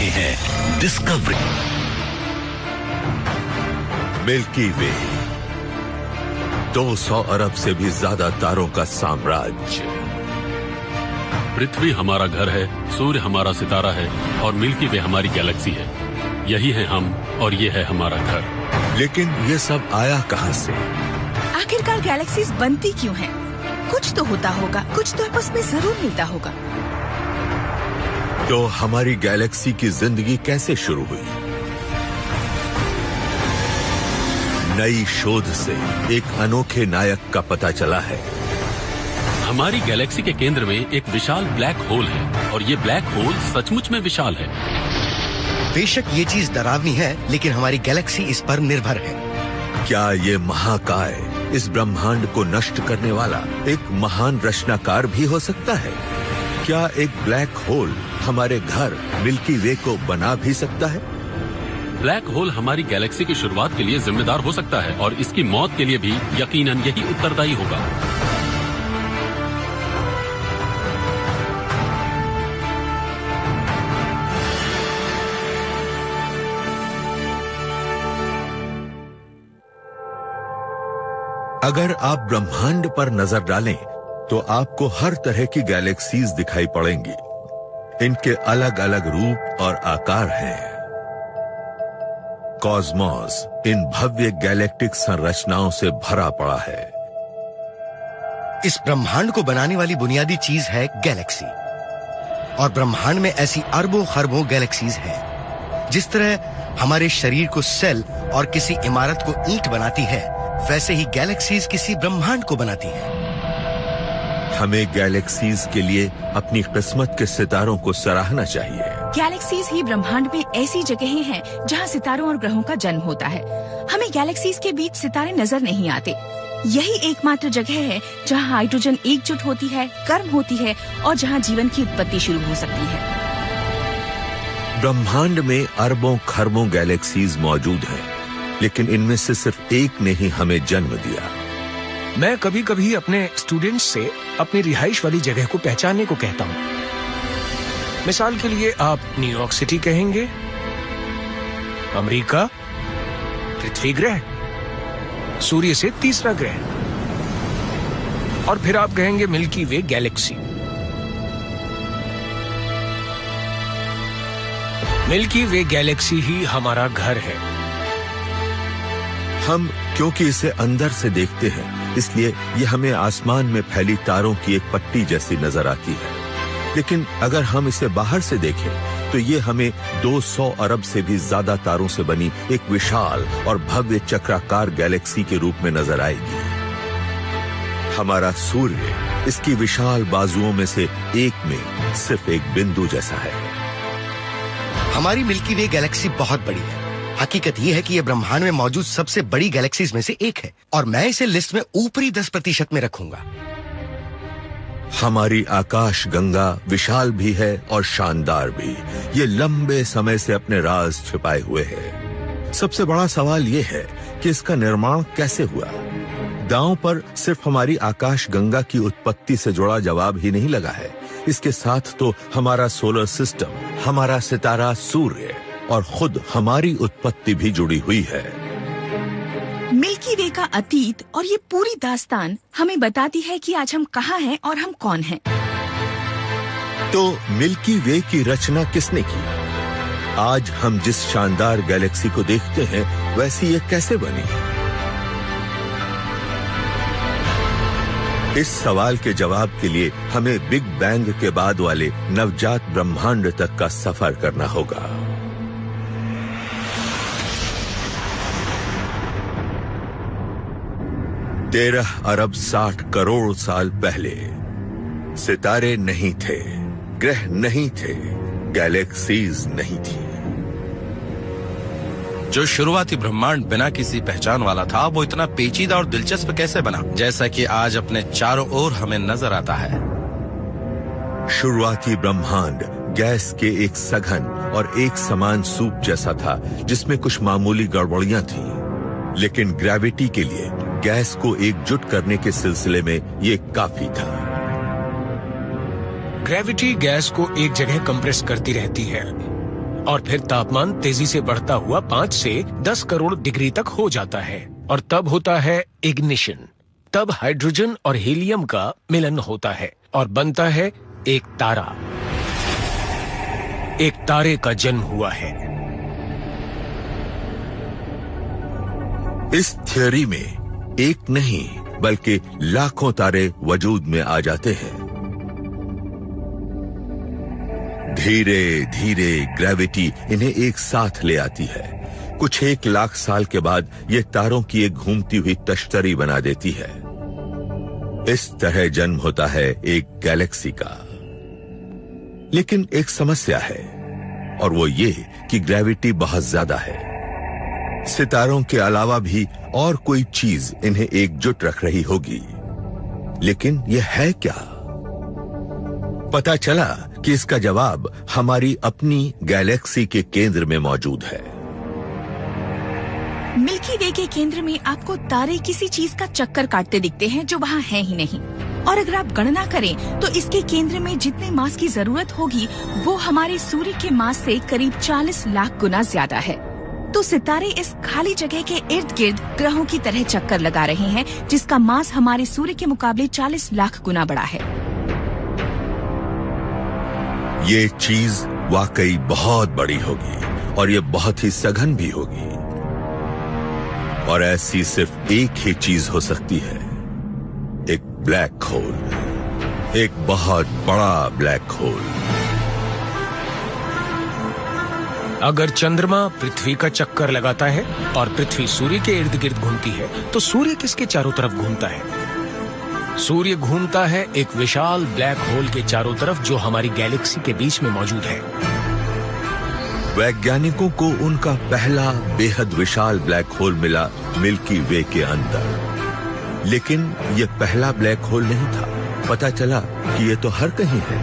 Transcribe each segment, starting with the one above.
रहे हैं discovery. Milky वे, 200 अरब से भी ज्यादा तारों का साम्राज्य। पृथ्वी हमारा घर है, सूर्य हमारा सितारा है और मिल्की वे हमारी गैलेक्सी है। यही है हम और ये है हमारा घर। लेकिन ये सब आया कहां से? आखिरकार गैलेक्सीज बनती क्यों हैं? कुछ तो होता होगा, कुछ तो आपस में जरूर मिलता होगा। तो हमारी गैलेक्सी की जिंदगी कैसे शुरू हुई? नई शोध से एक अनोखे नायक का पता चला है। हमारी गैलेक्सी के केंद्र में एक विशाल ब्लैक होल है और ये ब्लैक होल सचमुच में विशाल है। बेशक ये चीज डरावनी है, लेकिन हमारी गैलेक्सी इस पर निर्भर है। क्या ये महाकाय, इस ब्रह्मांड को नष्ट करने वाला एक महान रचनाकार भी हो सकता है? क्या एक ब्लैक होल हमारे घर मिल्की वे को बना भी सकता है? ब्लैक होल हमारी गैलेक्सी की शुरुआत के लिए जिम्मेदार हो सकता है और इसकी मौत के लिए भी यकीनन यही उत्तरदायी होगा। अगर आप ब्रह्मांड पर नजर डालें तो आपको हर तरह की गैलेक्सीज दिखाई पड़ेंगी। इनके अलग अलग रूप और आकार हैं। कॉस्मोस इन भव्य गैलेक्टिक संरचनाओं से भरा पड़ा है। इस ब्रह्मांड को बनाने वाली बुनियादी चीज है गैलेक्सी, और ब्रह्मांड में ऐसी अरबों खरबों गैलेक्सीज हैं। जिस तरह हमारे शरीर को सेल और किसी इमारत को ईंट बनाती है, वैसे ही गैलेक्सीज किसी ब्रह्मांड को बनाती हैं। हमें गैलेक्सीज के लिए अपनी किस्मत के सितारों को सराहना चाहिए। गैलेक्सीज ही ब्रह्मांड में ऐसी जगहें हैं जहां सितारों और ग्रहों का जन्म होता है। हमें गैलेक्सीज के बीच सितारे नजर नहीं आते। यही एकमात्र जगह है जहां हाइड्रोजन एकजुट होती है, गर्म होती है और जहां जीवन की उत्पत्ति शुरू हो सकती है। ब्रह्मांड में अरबों खरबों गैलेक्सीज मौजूद हैं, लेकिन इनमें से सिर्फ एक ने ही हमें जन्म दिया। मैं कभी कभी अपने स्टूडेंट्स से अपनी रिहाइश वाली जगह को पहचानने को कहता हूँ। मिसाल के लिए आप न्यूयॉर्क सिटी कहेंगे, अमेरिका, पृथ्वी ग्रह, सूर्य से तीसरा ग्रह, और फिर आप कहेंगे मिल्की वे गैलेक्सी। मिल्की वे गैलेक्सी ही हमारा घर है। हम क्योंकि इसे अंदर से देखते हैं, इसलिए ये हमें आसमान में फैली तारों की एक पट्टी जैसी नजर आती है। लेकिन अगर हम इसे बाहर से देखें तो ये हमें 200 अरब से भी ज्यादा तारों से बनी एक विशाल और भव्य चक्राकार गैलेक्सी के रूप में नजर आएगी। हमारा सूर्य इसकी विशाल बाजुओं में से एक में सिर्फ एक बिंदु जैसा है। हमारी मिल्की वे गैलेक्सी बहुत बड़ी है। हकीकत यह है कि यह ब्रह्मांड में मौजूद सबसे बड़ी गैलेक्सीज में से एक है, और मैं इसे लिस्ट में ऊपरी 10% में रखूंगा। हमारी आकाश गंगा विशाल भी है और शानदार भी। ये लंबे समय से अपने राज छिपाए हुए है। सबसे बड़ा सवाल ये है कि इसका निर्माण कैसे हुआ। दांव पर सिर्फ हमारी आकाश गंगा की उत्पत्ति से जुड़ा जवाब ही नहीं लगा है, इसके साथ तो हमारा सोलर सिस्टम, हमारा सितारा सूर्य और खुद हमारी उत्पत्ति भी जुड़ी हुई है। मिल्की वे का अतीत और ये पूरी दास्तान हमें बताती है कि आज हम कहाँ हैं और हम कौन हैं। तो मिल्की वे की रचना किसने की? आज हम जिस शानदार गैलेक्सी को देखते हैं, वैसी ये कैसे बनी? इस सवाल के जवाब के लिए हमें बिग बैंग के बाद वाले नवजात ब्रह्मांड तक का सफर करना होगा। तेरह अरब 60 करोड़ साल पहले सितारे नहीं थे, ग्रह नहीं थे, गैलेक्सीज नहीं थी। जो शुरुआती ब्रह्मांड बिना किसी पहचान वाला था, वो इतना पेचीदा और दिलचस्प कैसे बना, जैसा कि आज अपने चारों ओर हमें नजर आता है। शुरुआती ब्रह्मांड गैस के एक सघन और एक समान सूप जैसा था, जिसमें कुछ मामूली गड़बड़ियां थीं, लेकिन ग्रेविटी के लिए गैस को एकजुट करने के सिलसिले में ये काफी था। ग्रेविटी गैस को एक जगह कंप्रेस करती रहती है और फिर तापमान तेजी से बढ़ता हुआ 5 से 10 करोड़ डिग्री तक हो जाता है और तब होता है इग्निशन। तब हाइड्रोजन और हीलियम का मिलन होता है और बनता है एक तारा। एक तारे का जन्म हुआ है। इस थ्योरी में एक नहीं बल्कि लाखों तारे वजूद में आ जाते हैं। धीरे धीरे ग्रेविटी इन्हें एक साथ ले आती है। कुछ 1 लाख साल के बाद ये तारों की एक घूमती हुई तश्तरी बना देती है। इस तरह जन्म होता है एक गैलेक्सी का। लेकिन एक समस्या है और वो ये कि ग्रेविटी बहुत ज्यादा है। सितारों के अलावा भी और कोई चीज इन्हें एकजुट रख रही होगी, लेकिन यह है क्या? पता चला कि इसका जवाब हमारी अपनी गैलेक्सी के केंद्र में मौजूद है। मिल्की वे के केंद्र में आपको तारे किसी चीज का चक्कर काटते दिखते हैं जो वहाँ है ही नहीं। और अगर आप गणना करें तो इसके केंद्र में जितने मास की जरूरत होगी वो हमारे सूर्य के मास से करीब 40 लाख गुना ज्यादा है। तो सितारे इस खाली जगह के इर्द गिर्द ग्रहों की तरह चक्कर लगा रहे हैं जिसका मास हमारे सूर्य के मुकाबले 40 लाख गुना बड़ा है। ये चीज वाकई बहुत बड़ी होगी और ये बहुत ही सघन भी होगी। और ऐसी सिर्फ एक ही चीज हो सकती है, एक ब्लैक होल, एक बहुत बड़ा ब्लैक होल। अगर चंद्रमा पृथ्वी का चक्कर लगाता है और पृथ्वी सूर्य के इर्द गिर्द घूमती है तो सूर्य किसके चारों तरफ घूमता है? सूर्य घूमता है एक विशाल ब्लैक होल के चारों तरफ जो हमारी गैलेक्सी के बीच में मौजूद है। वैज्ञानिकों को उनका पहला बेहद विशाल ब्लैक होल मिला मिल्की वे के अंदर। लेकिन यह पहला ब्लैक होल नहीं था। पता चला कि यह तो हर कहीं है।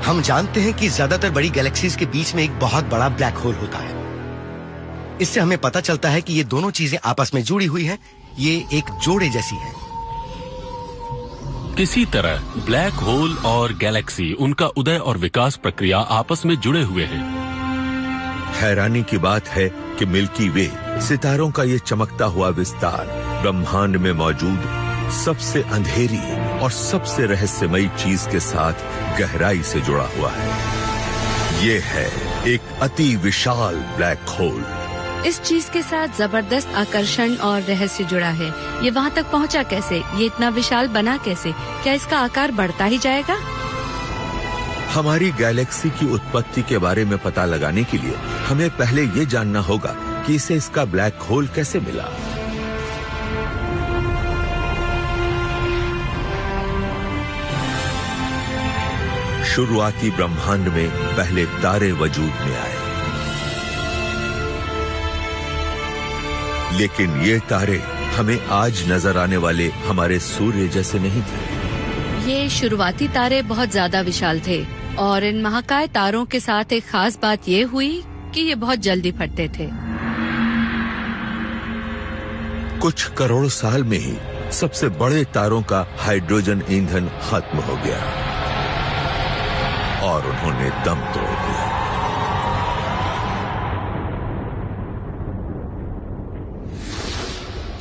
हम जानते हैं कि ज्यादातर बड़ी गैलेक्सीज के बीच में एक बहुत बड़ा ब्लैक होल होता है। इससे हमें पता चलता है कि ये दोनों चीजें आपस में जुड़ी हुई हैं। ये एक जोड़े जैसी है। किसी तरह ब्लैक होल और गैलेक्सी, उनका उदय और विकास प्रक्रिया आपस में जुड़े हुए हैं। हैरानी की बात है कि मिल्की वे, सितारों का ये चमकता हुआ विस्तार, ब्रह्मांड में मौजूद सबसे अंधेरी और सबसे रहस्यमयी चीज के साथ गहराई से जुड़ा हुआ है। ये है एक अति विशाल ब्लैक होल। इस चीज के साथ जबरदस्त आकर्षण और रहस्य जुड़ा है। ये वहाँ तक पहुँचा कैसे? ये इतना विशाल बना कैसे? क्या इसका आकार बढ़ता ही जाएगा? हमारी गैलेक्सी की उत्पत्ति के बारे में पता लगाने के लिए हमें पहले ये जानना होगा कि इसे इसका ब्लैक होल कैसे मिला। शुरुआती ब्रह्मांड में पहले तारे वजूद में आए, लेकिन ये तारे हमें आज नजर आने वाले हमारे सूर्य जैसे नहीं थे। ये शुरुआती तारे बहुत ज्यादा विशाल थे और इन महाकाय तारों के साथ एक खास बात ये हुई कि ये बहुत जल्दी फटते थे। कुछ करोड़ साल में ही सबसे बड़े तारों का हाइड्रोजन ईंधन खत्म हो गया और उन्होंने दम तोड़ दिया।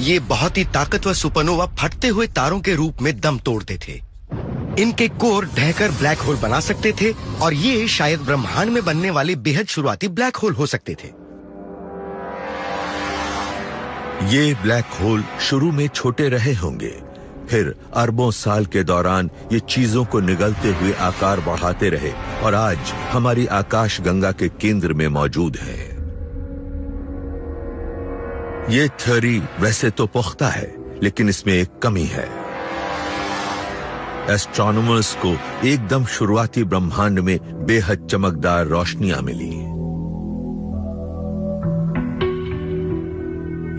ये बहुत ही ताकतवर सुपरनोवा फटते हुए तारों के रूप में दम तोड़ते थे। इनके कोर ढहकर ब्लैक होल बना सकते थे और ये शायद ब्रह्मांड में बनने वाले बेहद शुरुआती ब्लैक होल हो सकते थे। ये ब्लैक होल शुरू में छोटे रहे होंगे, फिर अरबों साल के दौरान ये चीजों को निगलते हुए आकार बढ़ाते रहे और आज हमारी आकाश गंगा के केंद्र में मौजूद है। ये थ्योरी वैसे तो पुख्ता है, लेकिन इसमें एक कमी है। एस्ट्रोनॉमर्स को एकदम शुरुआती ब्रह्मांड में बेहद चमकदार रोशनियां मिली।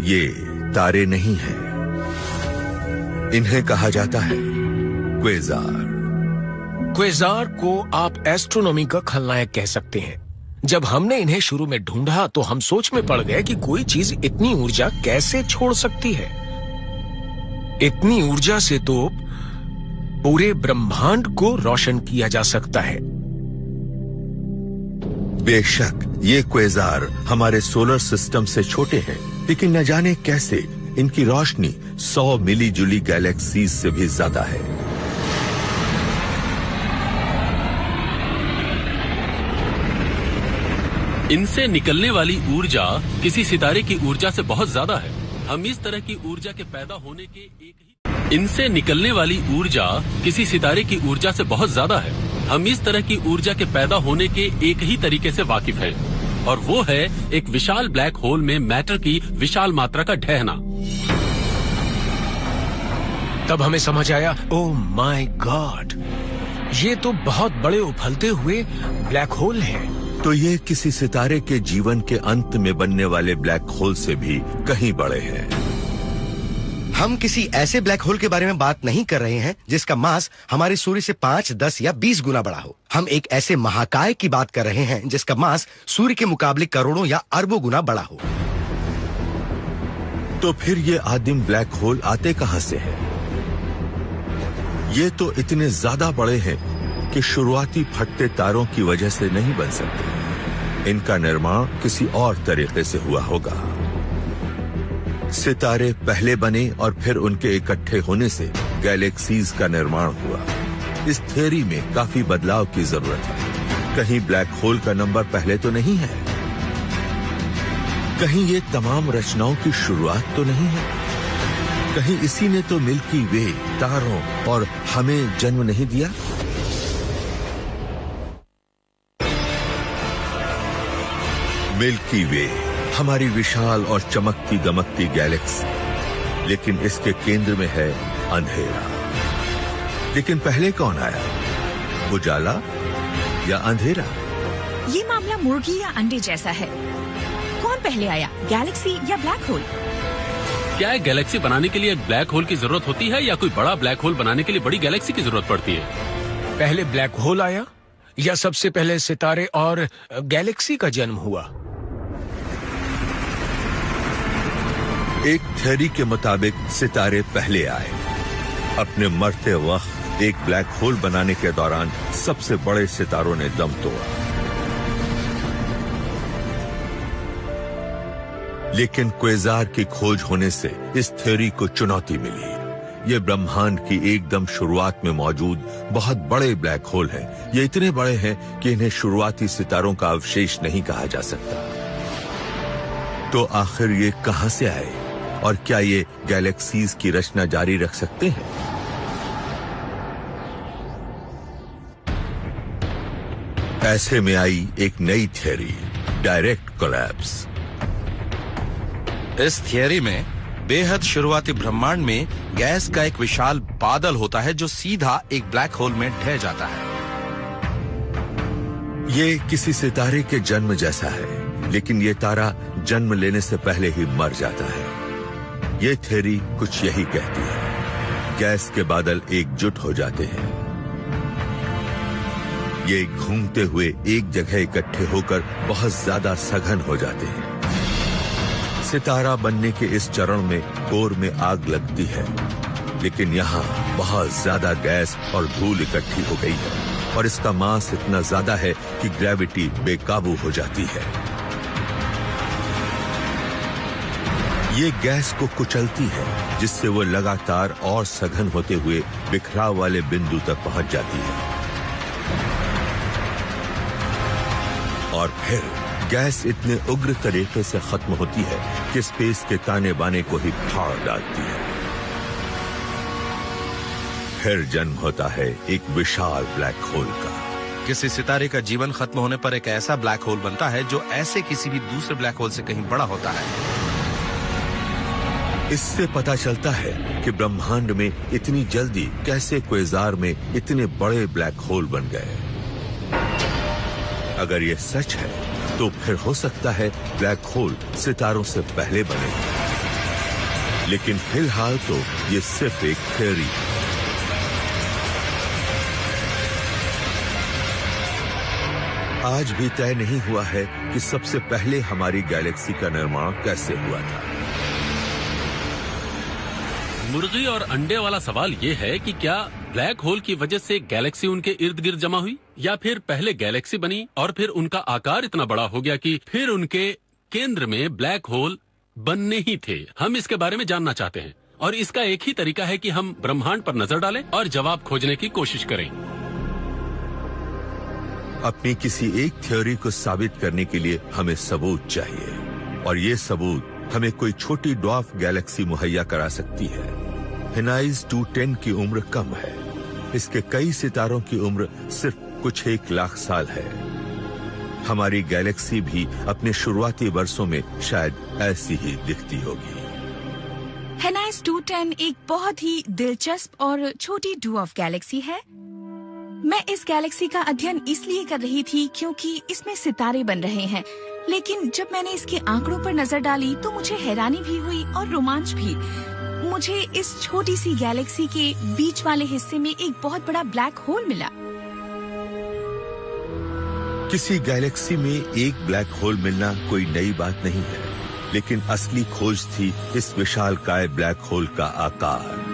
ये तारे नहीं हैं, इन्हें कहा जाता है क्वेजार। क्वेजार को आप एस्ट्रोनॉमी का खलनायक कह सकते हैं। जब हमने इन्हें शुरू में ढूंढा तो हम सोच में पड़ गए कि कोई चीज इतनी ऊर्जा कैसे छोड़ सकती है। इतनी ऊर्जा से तो पूरे ब्रह्मांड को रोशन किया जा सकता है। बेशक ये क्वेजार हमारे सोलर सिस्टम से छोटे हैं, लेकिन न जाने कैसे इनकी रोशनी 100 मिली जुली गैलेक्सीज से भी ज्यादा है। इनसे निकलने वाली ऊर्जा किसी सितारे की ऊर्जा से बहुत ज्यादा है। हम इस तरह की ऊर्जा के पैदा होने के इनसे निकलने वाली ऊर्जा किसी सितारे की ऊर्जा से बहुत ज्यादा है। हम इस तरह की ऊर्जा के पैदा होने के एक ही तरीके से वाकिफ है, और वो है एक विशाल ब्लैक होल में मैटर की विशाल मात्रा का ढहना। तब हमें समझ आया, ओह माय गॉड, ये तो बहुत बड़े उफलते हुए ब्लैक होल हैं। तो ये किसी सितारे के जीवन के अंत में बनने वाले ब्लैक होल से भी कहीं बड़े हैं। हम किसी ऐसे ब्लैक होल के बारे में बात नहीं कर रहे हैं जिसका मास हमारे सूर्य से 5, 10 या 20 गुना बड़ा हो। हम एक ऐसे महाकाय की बात कर रहे हैं जिसका मास सूर्य के मुकाबले करोड़ों या अरबों गुना बड़ा हो। तो फिर ये आदिम ब्लैक होल आते कहां से हैं? ये तो इतने ज्यादा बड़े हैं कि शुरुआती फटते तारों की वजह से नहीं बन सकते। इनका निर्माण किसी और तरीके से हुआ होगा। सितारे पहले बने और फिर उनके इकट्ठे होने से गैलेक्सीज का निर्माण हुआ। इस थ्योरी में काफी बदलाव की जरूरत है। कहीं ब्लैक होल का नंबर पहले तो नहीं है, कहीं ये तमाम रचनाओं की शुरुआत तो नहीं है, कहीं इसी ने तो मिल्की वे, तारों और हमें जन्म नहीं दिया। मिल्की वे हमारी विशाल और चमकती दमकती गैलेक्सी, लेकिन इसके केंद्र में है अंधेरा। लेकिन पहले कौन आया, उजाला या अंधेरा? ये मामला मुर्गी या अंडे जैसा है। कौन पहले आया, गैलेक्सी या ब्लैक होल? क्या एक गैलेक्सी बनाने के लिए एक ब्लैक होल की जरूरत होती है, या कोई बड़ा ब्लैक होल बनाने के लिए बड़ी गैलेक्सी की जरूरत पड़ती है? पहले ब्लैक होल आया या सबसे पहले सितारे और गैलेक्सी का जन्म हुआ? एक थ्योरी के मुताबिक सितारे पहले आए। अपने मरते वक्त एक ब्लैक होल बनाने के दौरान सबसे बड़े सितारों ने दम तोड़ा। लेकिन क्वेजार की खोज होने से इस थ्योरी को चुनौती मिली। ये ब्रह्मांड की एकदम शुरुआत में मौजूद बहुत बड़े ब्लैक होल हैं। ये इतने बड़े हैं कि इन्हें शुरुआती सितारों का अवशेष नहीं कहा जा सकता। तो आखिर ये कहां से आए और क्या ये गैलेक्सीज की रचना जारी रख सकते हैं? ऐसे में आई एक नई थ्योरी, डायरेक्ट कोलैप्स। इस थियरी में बेहद शुरुआती ब्रह्मांड में गैस का एक विशाल बादल होता है जो सीधा एक ब्लैक होल में ढह जाता है। ये किसी सितारे के जन्म जैसा है, लेकिन ये तारा जन्म लेने से पहले ही मर जाता है। ये थ्योरी कुछ यही कहती है, गैस के बादल एकजुट हो जाते हैं। ये घूमते हुए एक जगह इकट्ठे होकर बहुत ज्यादा सघन हो जाते हैं। सितारा बनने के इस चरण में कोर में आग लगती है, लेकिन यहाँ बहुत ज्यादा गैस और धूल इकट्ठी हो गई है और इसका मास इतना ज्यादा है कि ग्रेविटी बेकाबू हो जाती है। ये गैस को कुचलती है, जिससे वो लगातार और सघन होते हुए बिखराव वाले बिंदु तक पहुंच जाती है और फिर गैस इतने उग्र तरीके से खत्म होती है कि स्पेस के ताने बाने को ही फाड़ डालती है। फिर जन्म होता है एक विशाल ब्लैक होल का। किसी सितारे का जीवन खत्म होने पर एक ऐसा ब्लैक होल बनता है जो ऐसे किसी भी दूसरे ब्लैक होल से कहीं बड़ा होता है। इससे पता चलता है कि ब्रह्मांड में इतनी जल्दी कैसे क्वेजार में इतने बड़े ब्लैक होल बन गए। अगर ये सच है तो फिर हो सकता है ब्लैक होल सितारों से पहले बने, लेकिन फिलहाल तो ये सिर्फ एक थ्योरी है। आज भी तय नहीं हुआ है कि सबसे पहले हमारी गैलेक्सी का निर्माण कैसे हुआ था। मुर्गी और अंडे वाला सवाल ये है कि क्या ब्लैक होल की वजह से गैलेक्सी उनके इर्द गिर्द जमा हुई, या फिर पहले गैलेक्सी बनी और फिर उनका आकार इतना बड़ा हो गया कि फिर उनके केंद्र में ब्लैक होल बनने ही थे? हम इसके बारे में जानना चाहते हैं, और इसका एक ही तरीका है कि हम ब्रह्मांड पर नजर डालें और जवाब खोजने की कोशिश करें। अपनी किसी एक थ्योरी को साबित करने के लिए हमें सबूत चाहिए, और ये सबूत हमें कोई छोटी ड्वार्फ गैलेक्सी मुहैया करा सकती है। हेनाइज 210 की उम्र कम है। इसके कई सितारों की उम्र सिर्फ कुछ 1 लाख साल है। हमारी गैलेक्सी भी अपने शुरुआती वर्षों में शायद ऐसी ही दिखती होगी। हेनाइज 210 एक बहुत ही दिलचस्प और छोटी ड्वार्फ गैलेक्सी है। मैं इस गैलेक्सी का अध्ययन इसलिए कर रही थी क्योंकि इसमें सितारे बन रहे हैं, लेकिन जब मैंने इसके आंकड़ों पर नजर डाली तो मुझे हैरानी भी हुई और रोमांच भी। मुझे इस छोटी सी गैलेक्सी के बीच वाले हिस्से में एक बहुत बड़ा ब्लैक होल मिला। किसी गैलेक्सी में एक ब्लैक होल मिलना कोई नई बात नहीं है, लेकिन असली खोज थी इस विशालकाय ब्लैक होल का आकार।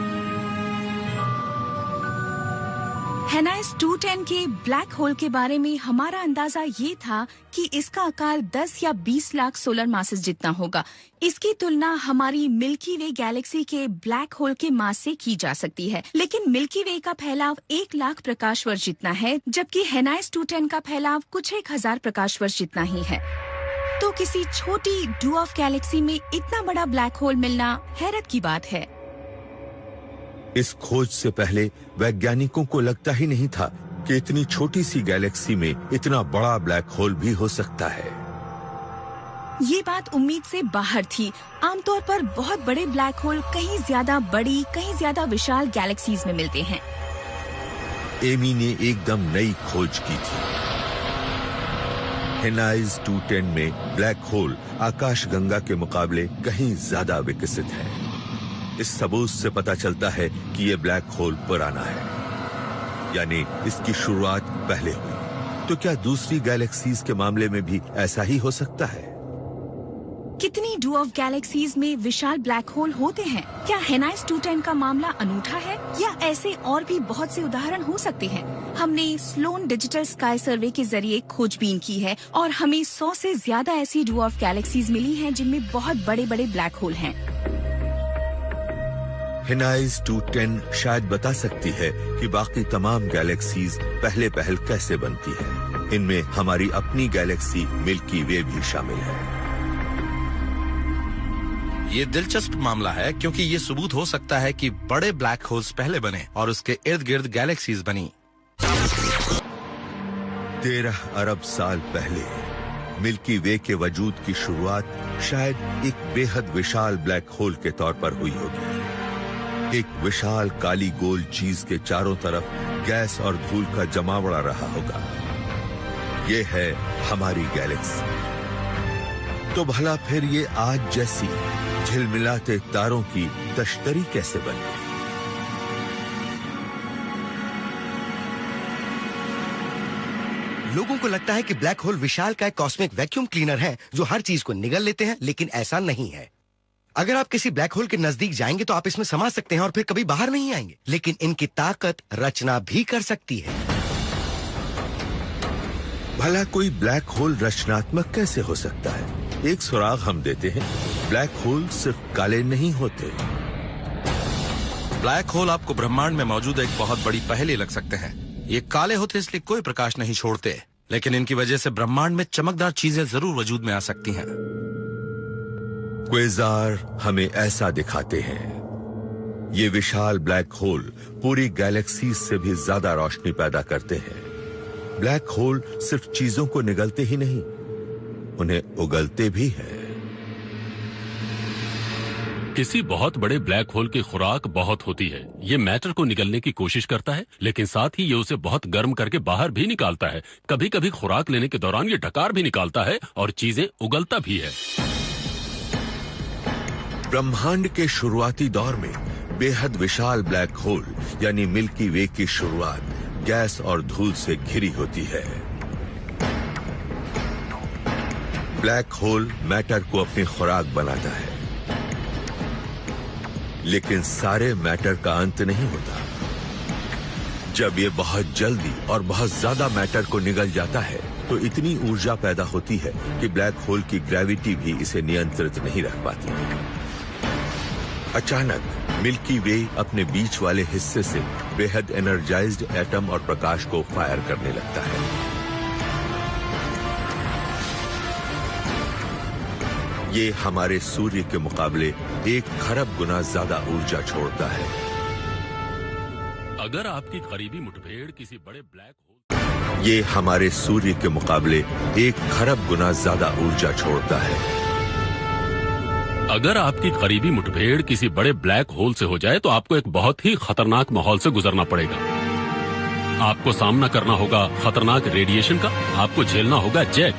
हेनाइज 210 के ब्लैक होल के बारे में हमारा अंदाजा ये था कि इसका आकार 10 या 20 लाख सोलर मासेस जितना होगा। इसकी तुलना हमारी मिल्की वे गैलेक्सी के ब्लैक होल के मास से की जा सकती है, लेकिन मिल्की वे का फैलाव 1 लाख प्रकाश वर्ष जितना है, जबकि हेनाइज 210 का फैलाव कुछ 1000 प्रकाश वर्ष जितना ही है। तो किसी छोटी ड्वार्फ गैलेक्सी में इतना बड़ा ब्लैक होल मिलना हैरत की बात है। इस खोज से पहले वैज्ञानिकों को लगता ही नहीं था कि इतनी छोटी सी गैलेक्सी में इतना बड़ा ब्लैक होल भी हो सकता है। ये बात उम्मीद से बाहर थी। आमतौर पर बहुत बड़े ब्लैक होल कहीं ज्यादा बड़ी, कहीं ज्यादा विशाल गैलेक्सीज में मिलते हैं। एमी ने एकदम नई खोज की थी। हेनाइज 210 में ब्लैक होल आकाशगंगा के मुकाबले कहीं ज्यादा विकसित है। इस सबूत से पता चलता है कि ये ब्लैक होल पुराना है, यानी इसकी शुरुआत पहले हुई। तो क्या दूसरी गैलेक्सीज के मामले में भी ऐसा ही हो सकता है? कितनी ड्वार्फ गैलेक्सीज में विशाल ब्लैक होल होते हैं? क्या हेनाइज 210 का मामला अनूठा है, या ऐसे और भी बहुत से उदाहरण हो सकते हैं? हमने स्लोन डिजिटल स्काई सर्वे के जरिए खोजबीन की है और हमें 100 से ज्यादा ऐसी ड्वार्फ गैलेक्सीज मिली हैं जिनमें बहुत बड़े बड़े ब्लैक होल हैं। हेनाइज 210 शायद बता सकती है कि बाकी तमाम गैलेक्सीज पहले पहल कैसे बनती है। इनमें हमारी अपनी गैलेक्सी मिल्की वे भी शामिल है। ये दिलचस्प मामला है क्योंकि ये सबूत हो सकता है कि बड़े ब्लैक होल्स पहले बने और उसके इर्द गिर्द गैलेक्सीज बनी। 13 अरब साल पहले मिल्की वे के वजूद की शुरुआत शायद एक बेहद विशाल ब्लैक होल के तौर पर हुई होगी। एक विशाल काली गोल चीज के चारों तरफ गैस और धूल का जमावड़ा रहा होगा। ये है हमारी गैलेक्सी। तो भला फिर ये आज जैसी झिलमिलाते तारों की तश्तरी कैसे बन गई? लोगों को लगता है कि ब्लैक होल विशाल का कॉस्मिक वैक्यूम क्लीनर है जो हर चीज को निगल लेते हैं, लेकिन ऐसा नहीं है। अगर आप किसी ब्लैक होल के नजदीक जाएंगे तो आप इसमें समा सकते हैं और फिर कभी बाहर नहीं आएंगे, लेकिन इनकी ताकत रचना भी कर सकती है। भला कोई ब्लैक होल रचनात्मक कैसे हो सकता है? एक सुराग हम देते हैं, ब्लैक होल सिर्फ काले नहीं होते। ब्लैक होल आपको ब्रह्मांड में मौजूद एक बहुत बड़ी पहेली लग सकते हैं। ये काले होते इसलिए कोई प्रकाश नहीं छोड़ते, लेकिन इनकी वजह से ब्रह्मांड में चमकदार चीजें जरूर वजूद में आ सकती हैं। क्वेजार हमें ऐसा दिखाते हैं। ये विशाल ब्लैक होल पूरी गैलेक्सी से भी ज्यादा रोशनी पैदा करते हैं। ब्लैक होल सिर्फ चीजों को निगलते ही नहीं, उन्हें उगलते भी हैं। किसी बहुत बड़े ब्लैक होल की खुराक बहुत होती है। ये मैटर को निगलने की कोशिश करता है, लेकिन साथ ही ये उसे बहुत गर्म करके बाहर भी निकालता है। कभी कभी खुराक लेने के दौरान ये डकार भी निकालता है और चीजें उगलता भी है। ब्रह्मांड के शुरुआती दौर में बेहद विशाल ब्लैक होल यानी मिल्की वे की शुरुआत गैस और धूल से घिरी होती है। ब्लैक होल मैटर को अपनी खुराक बनाता है, लेकिन सारे मैटर का अंत नहीं होता। जब ये बहुत जल्दी और बहुत ज्यादा मैटर को निगल जाता है तो इतनी ऊर्जा पैदा होती है कि ब्लैक होल की ग्रेविटी भी इसे नियंत्रित नहीं रख पाती। अचानक मिल्की वे अपने बीच वाले हिस्से से बेहद एनर्जाइज्ड एटम और प्रकाश को फायर करने लगता है। ये हमारे सूर्य के मुकाबले 1 खरब गुना ज्यादा ऊर्जा छोड़ता है। अगर आपकी करीबी मुठभेड़ किसी बड़े ब्लैक होल ये हमारे सूर्य के मुकाबले 1 खरब गुना ज्यादा ऊर्जा छोड़ता है। अगर आपकी करीबी मुठभेड़ किसी बड़े ब्लैक होल से हो जाए तो आपको एक बहुत ही खतरनाक माहौल से गुजरना पड़ेगा। आपको सामना करना होगा खतरनाक रेडिएशन का, आपको झेलना होगा जेट।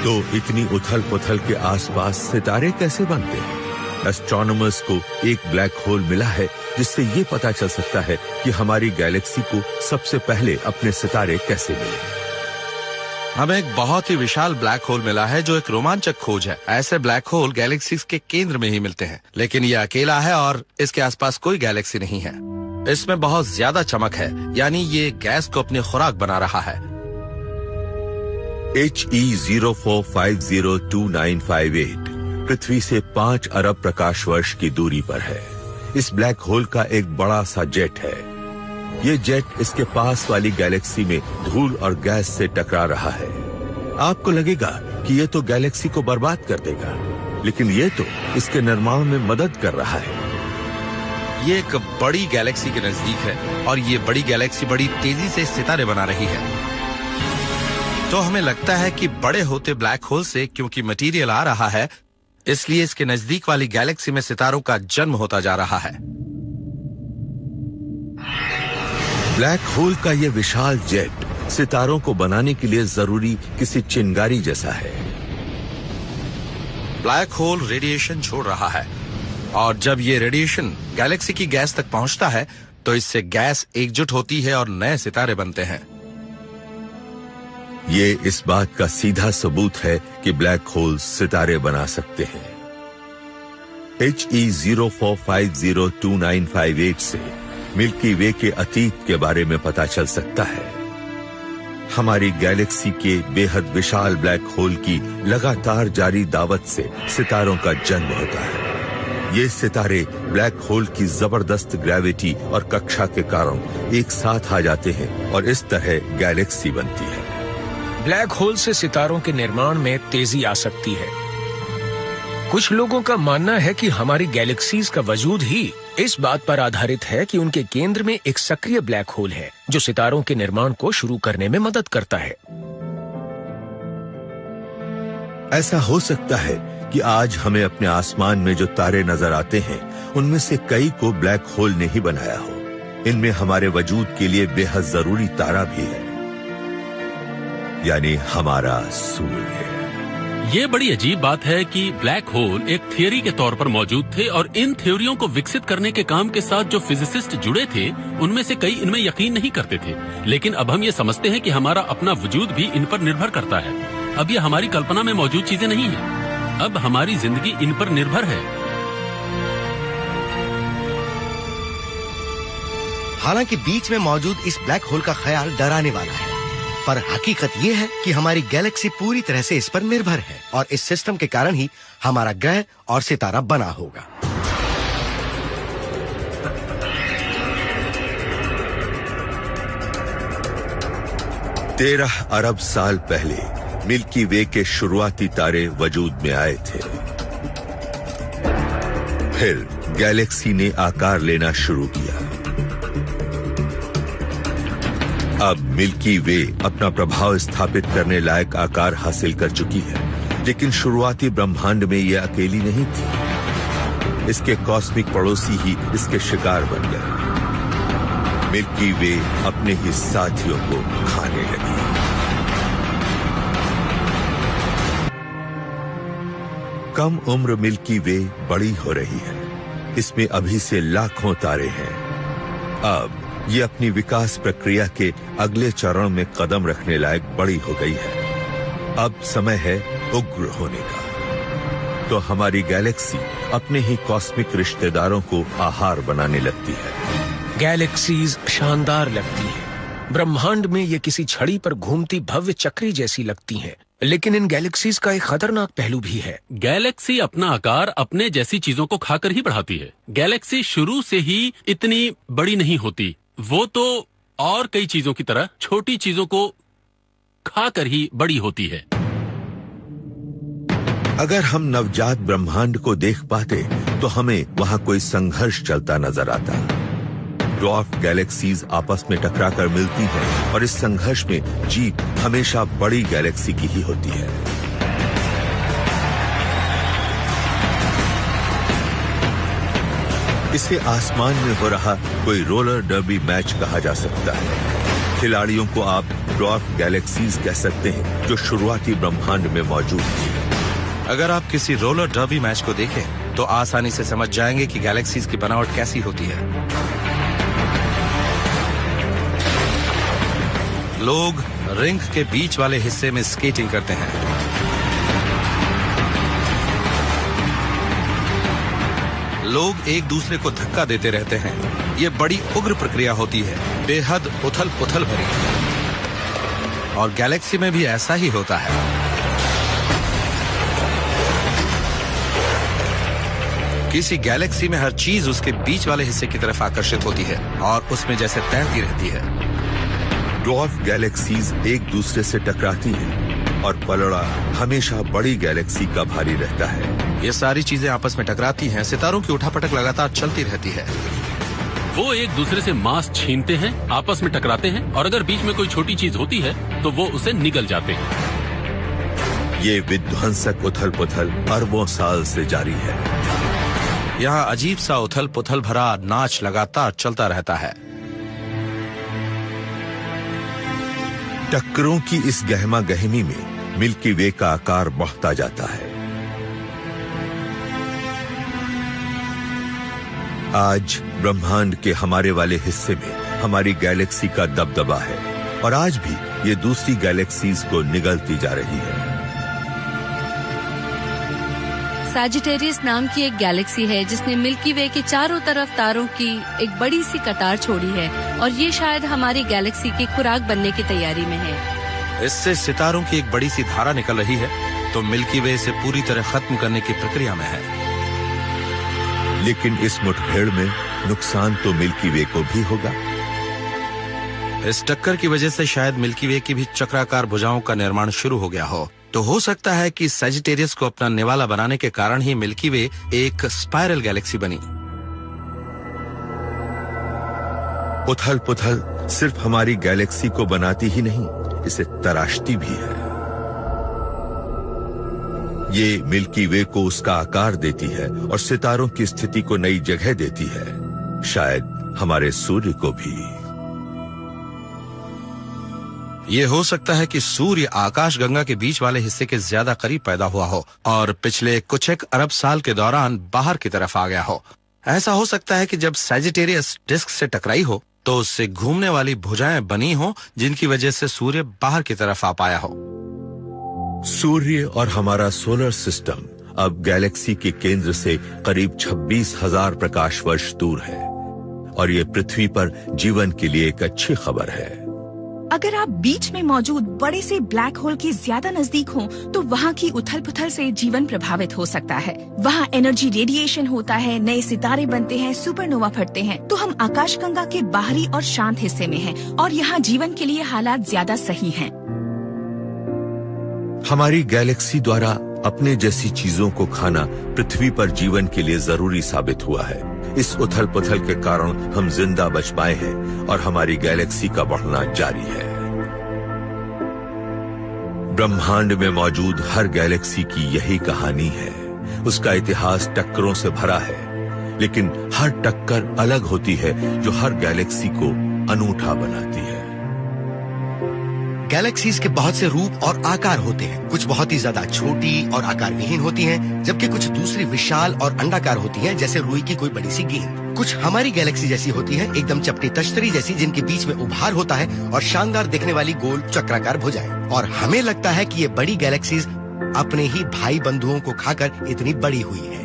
तो इतनी उथल पुथल के आसपास सितारे कैसे बनते हैं? एस्ट्रोनॉमर्स को एक ब्लैक होल मिला है जिससे ये पता चल सकता है कि हमारी गैलेक्सी को सबसे पहले अपने सितारे कैसे मिले। हमें एक बहुत ही विशाल ब्लैक होल मिला है जो एक रोमांचक खोज है। ऐसे ब्लैक होल गैलेक्सीज के केंद्र में ही मिलते हैं, लेकिन ये अकेला है और इसके आसपास कोई गैलेक्सी नहीं है। इसमें बहुत ज्यादा चमक है, यानी ये गैस को अपनी खुराक बना रहा है। HE 04502958 पृथ्वी से 5 अरब प्रकाश वर्ष की दूरी पर है। इस ब्लैक होल का एक बड़ा सा जेट है। ये जेट इसके पास वाली गैलेक्सी में धूल और गैस से टकरा रहा है। आपको लगेगा कि ये तो गैलेक्सी को बर्बाद कर देगा, लेकिन ये तो इसके निर्माण में मदद कर रहा है। ये एक बड़ी गैलेक्सी के नजदीक है और ये बड़ी गैलेक्सी बड़ी तेजी से सितारे बना रही है। तो हमें लगता है कि बड़े होते ब्लैक होल से क्योंकि मटेरियल आ रहा है, इसलिए इसके नजदीक वाली गैलेक्सी में सितारों का जन्म होता जा रहा है। ब्लैक होल का ये विशाल जेट सितारों को बनाने के लिए जरूरी किसी चिंगारी जैसा है। ब्लैक होल रेडिएशन छोड़ रहा है और जब ये रेडिएशन गैलेक्सी की गैस तक पहुंचता है तो इससे गैस एकजुट होती है और नए सितारे बनते हैं। ये इस बात का सीधा सबूत है कि ब्लैक होल सितारे बना सकते हैं। HE 04502958 से मिल्की वे के अतीत के बारे में पता चल सकता है। हमारी गैलेक्सी के बेहद विशाल ब्लैक होल की लगातार जारी दावत से सितारों का जन्म होता है। ये सितारे ब्लैक होल की जबरदस्त ग्रेविटी और कक्षा के कारण एक साथ आ जाते हैं और इस तरह गैलेक्सी बनती है। ब्लैक होल से सितारों के निर्माण में तेजी आ सकती है। कुछ लोगों का मानना है कि हमारी गैलेक्सीज का वजूद ही इस बात पर आधारित है कि उनके केंद्र में एक सक्रिय ब्लैक होल है जो सितारों के निर्माण को शुरू करने में मदद करता है। ऐसा हो सकता है कि आज हमें अपने आसमान में जो तारे नजर आते हैं उनमें से कई को ब्लैक होल ने ही बनाया हो। इनमें हमारे वजूद के लिए बेहद जरूरी तारा भी है, यानी हमारा सूर्य। ये बड़ी अजीब बात है कि ब्लैक होल एक थियरी के तौर पर मौजूद थे और इन थ्योरियों को विकसित करने के काम के साथ जो फिजिसिस्ट जुड़े थे उनमें से कई इनमें यकीन नहीं करते थे। लेकिन अब हम ये समझते हैं कि हमारा अपना वजूद भी इन पर निर्भर करता है। अब ये हमारी कल्पना में मौजूद चीजें नहीं है, अब हमारी जिंदगी इन पर निर्भर है। हालांकि बीच में मौजूद इस ब्लैक होल का ख्याल डराने वाला है, पर हकीकत ये है कि हमारी गैलेक्सी पूरी तरह से इस पर निर्भर है और इस सिस्टम के कारण ही हमारा ग्रह और सितारा बना होगा। तेरह अरब साल पहले मिल्की वे के शुरुआती तारे वजूद में आए थे। फिर गैलेक्सी ने आकार लेना शुरू किया। अब मिल्की वे अपना प्रभाव स्थापित करने लायक आकार हासिल कर चुकी है, लेकिन शुरुआती ब्रह्मांड में यह अकेली नहीं थी। इसके कॉस्मिक पड़ोसी ही इसके शिकार बन गए। मिल्की वे अपने ही साथियों को खाने लगी। कम उम्र मिल्की वे बड़ी हो रही है। इसमें अभी से लाखों तारे हैं। अब ये अपनी विकास प्रक्रिया के अगले चरण में कदम रखने लायक बड़ी हो गई है। अब समय है उग्र होने का। तो हमारी गैलेक्सी अपने ही कॉस्मिक रिश्तेदारों को आहार बनाने लगती है। गैलेक्सीज शानदार लगती हैं। ब्रह्मांड में ये किसी छड़ी पर घूमती भव्य चक्री जैसी लगती हैं। लेकिन इन गैलेक्सीज का एक खतरनाक पहलू भी है। गैलेक्सी अपना आकार अपने जैसी चीजों को खाकर ही बढ़ाती है। गैलेक्सी शुरू से ही इतनी बड़ी नहीं होती, वो तो और कई चीजों की तरह छोटी चीजों को खाकर ही बड़ी होती है। अगर हम नवजात ब्रह्मांड को देख पाते तो हमें वहां कोई संघर्ष चलता नजर आता। ड्वार्फ गैलेक्सीज आपस में टकराकर मिलती हैं और इस संघर्ष में जीत हमेशा बड़ी गैलेक्सी की ही होती है। इसे आसमान में हो रहा कोई रोलर डर्बी मैच कहा जा सकता है। खिलाड़ियों को आप ड्वार्फ गैलेक्सीज कह सकते हैं जो शुरुआती ब्रह्मांड में मौजूद थी। अगर आप किसी रोलर डर्बी मैच को देखें तो आसानी से समझ जाएंगे कि गैलेक्सीज की बनावट कैसी होती है। लोग रिंग के बीच वाले हिस्से में स्केटिंग करते हैं। लोग एक दूसरे को धक्का देते रहते हैं। ये बड़ी उग्र प्रक्रिया होती है, बेहद उथल पुथल भरी। और गैलेक्सी में भी ऐसा ही होता है। किसी गैलेक्सी में हर चीज उसके बीच वाले हिस्से की तरफ आकर्षित होती है और उसमें जैसे तैरती रहती है। ड्वार्फ गैलेक्सीज एक दूसरे से टकराती हैं और पलड़ा हमेशा बड़ी गैलेक्सी का भारी रहता है। ये सारी चीजें आपस में टकराती हैं। सितारों की उठापटक लगातार चलती रहती है। वो एक दूसरे से मास छीनते हैं, आपस में टकराते हैं और अगर बीच में कोई छोटी चीज होती है तो वो उसे निगल जाते हैं। ये विध्वंसक उथल पुथल अरबों साल से जारी है। यहाँ अजीब सा उथल पुथल भरा नाच लगातार चलता रहता है। टक्करों की इस गहमा गहमी में मिल्की वे का आकार बढ़ता जाता है। आज ब्रह्मांड के हमारे वाले हिस्से में हमारी गैलेक्सी का दबदबा है और आज भी ये दूसरी गैलेक्सीज को निगलती जा रही है। सैजिटेरियस नाम की एक गैलेक्सी है जिसने मिल्की वे के चारों तरफ तारों की एक बड़ी सी कतार छोड़ी है और ये शायद हमारी गैलेक्सी की खुराक बनने की तैयारी में है। इससे सितारों की एक बड़ी सी धारा निकल रही है तो मिल्की वे इसे पूरी तरह खत्म करने की प्रक्रिया में है। लेकिन इस मुठभेड़ में नुकसान तो मिल्की वे को भी होगा। इस टक्कर की वजह से शायद मिल्की वे की भी चक्राकार भुजाओं का निर्माण शुरू हो गया हो। तो हो सकता है कि सैजिटेरियस को अपना निवाला बनाने के कारण ही मिल्की वे एक स्पाइरल गैलेक्सी बनी। उथल पुथल सिर्फ हमारी गैलेक्सी को बनाती ही नहीं, इसे तराशती भी है। ये मिल्की वे को उसका आकार देती है और सितारों की स्थिति को नई जगह देती है, शायद हमारे सूर्य को भी। ये हो सकता है कि सूर्य आकाशगंगा के बीच वाले हिस्से के ज्यादा करीब पैदा हुआ हो और पिछले कुछ एक अरब साल के दौरान बाहर की तरफ आ गया हो। ऐसा हो सकता है कि जब सैजिटेरियस डिस्क से टकराई हो तो उससे घूमने वाली भुजाएं बनी हो जिनकी वजह से सूर्य बाहर की तरफ आ पाया हो। सूर्य और हमारा सोलर सिस्टम अब गैलेक्सी के केंद्र से करीब 26,000 प्रकाश वर्ष दूर है और ये पृथ्वी पर जीवन के लिए एक अच्छी खबर है। अगर आप बीच में मौजूद बड़े से ब्लैक होल के ज्यादा नजदीक हो तो वहाँ की उथल पुथल से जीवन प्रभावित हो सकता है। वहाँ एनर्जी रेडिएशन होता है, नए सितारे बनते हैं, सुपरनोवा फटते हैं। तो हम आकाशगंगा के बाहरी और शांत हिस्से में हैं और यहाँ जीवन के लिए हालात ज्यादा सही हैं। हमारी गैलेक्सी द्वारा अपने जैसी चीजों को खाना पृथ्वी पर जीवन के लिए जरूरी साबित हुआ है। इस उथल पुथल के कारण हम जिंदा बच पाए हैं और हमारी गैलेक्सी का बढ़ना जारी है। ब्रह्मांड में मौजूद हर गैलेक्सी की यही कहानी है। उसका इतिहास टक्करों से भरा है, लेकिन हर टक्कर अलग होती है जो हर गैलेक्सी को अनूठा बनाती है। गैलेक्सीज के बहुत से रूप और आकार होते हैं। कुछ बहुत ही ज्यादा छोटी और आकार विहीन होती हैं, जबकि कुछ दूसरी विशाल और अंडाकार होती हैं, जैसे रुई की कोई बड़ी सी गेंद। कुछ हमारी गैलेक्सी जैसी होती हैं, एकदम चपटी तश्तरी जैसी, जिनके बीच में उभार होता है और शानदार दिखने वाली गोल चक्राकार भुजाएं। और हमें लगता है कि ये बड़ी गैलेक्सीज अपने ही भाई बंधुओं को खाकर इतनी बड़ी हुई है।